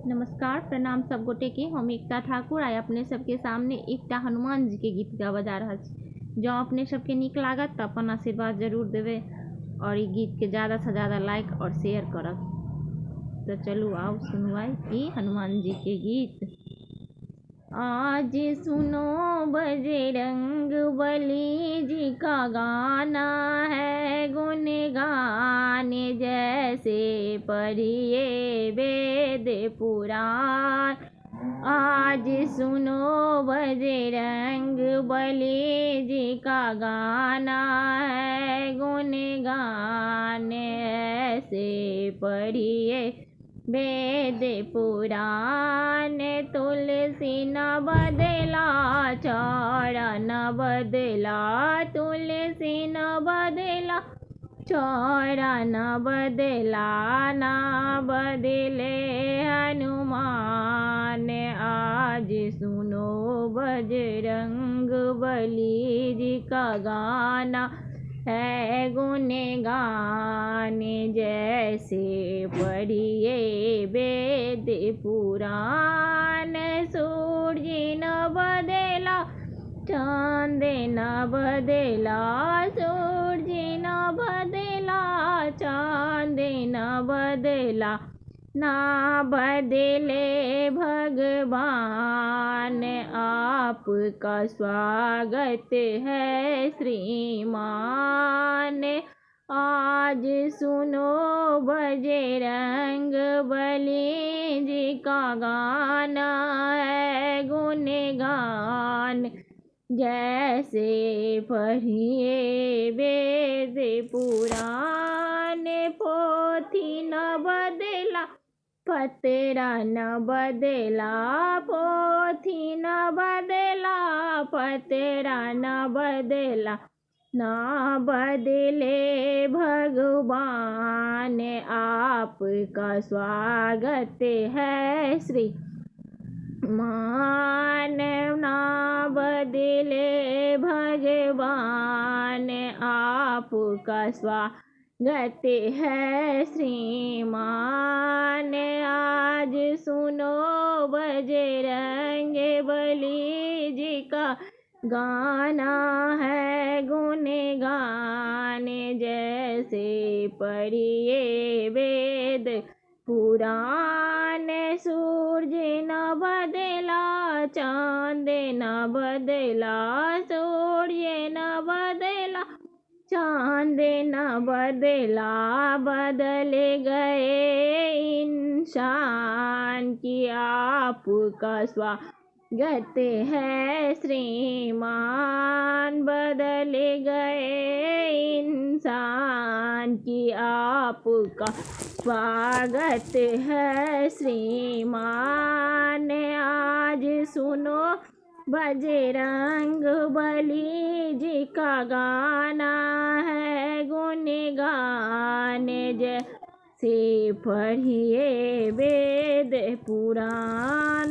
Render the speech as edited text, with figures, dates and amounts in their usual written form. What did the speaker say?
नमस्कार प्रणाम सब गोटे के। हम एकता ठाकुर आइ अपने सबके सामने एकटा हनुमान जी के गीत गाबऽ जा रहल छी। जँ अपने सबके नीक लागत तऽ अपन आशीर्वाद जरूर देबै और ई गीत के ज़्यादा से ज़्यादा लाइक और शेयर करब। तो चलू आओ सुनवाई ई हनुमान जी के गीत। आज सुनो बजरंग बली जी का गाना है गुणगान, जैसे पढ़िए वेद पुराण। आज सुनो बजरंग बली जी का गाना है गुणगान, ऐसे पढ़िए वेद पुराण। तुलसी न बदला चौरा न बदला, तुलसी न बदला चौरा न बदला, ना बदले हनुमान। आज सुनो बजरंग बली जी का गाना है गुणगान, जैसे पढ़िए वेद पुराण। सूर्य न बदला चांद न बदला, सूर्य न बदला चांद न बदला, ना बदले भगवान। आपका स्वागत है श्रीमान। आज सुनो बजरंग बली जी का गाना है गुणगान, जैसे पढ़िए वेद पुराण। पोथी न बदला पतरा न बदला, पोथी न बदला पतरा न बदला, ना बदले भगवान। आपका स्वागत है श्री मान, ना बदले भगवान। आपका स्वागत है श्रीमान। आज सुनो बजरंग बली जी का गाना है गुणगान, जैसे पढ़िए वेद पुराण। सूर्य न बदला चांद न बदला, सूर्य न बदला चांद न बदला, बदल गए इंसान की। आपका स्वागत है श्रीमान, बदल गए इंसान की। आपका स्वागत है श्रीमान। आज सुनो बजरंग बली जी का गाना है गुणगान, जैसे पढ़िए वेद पुराण।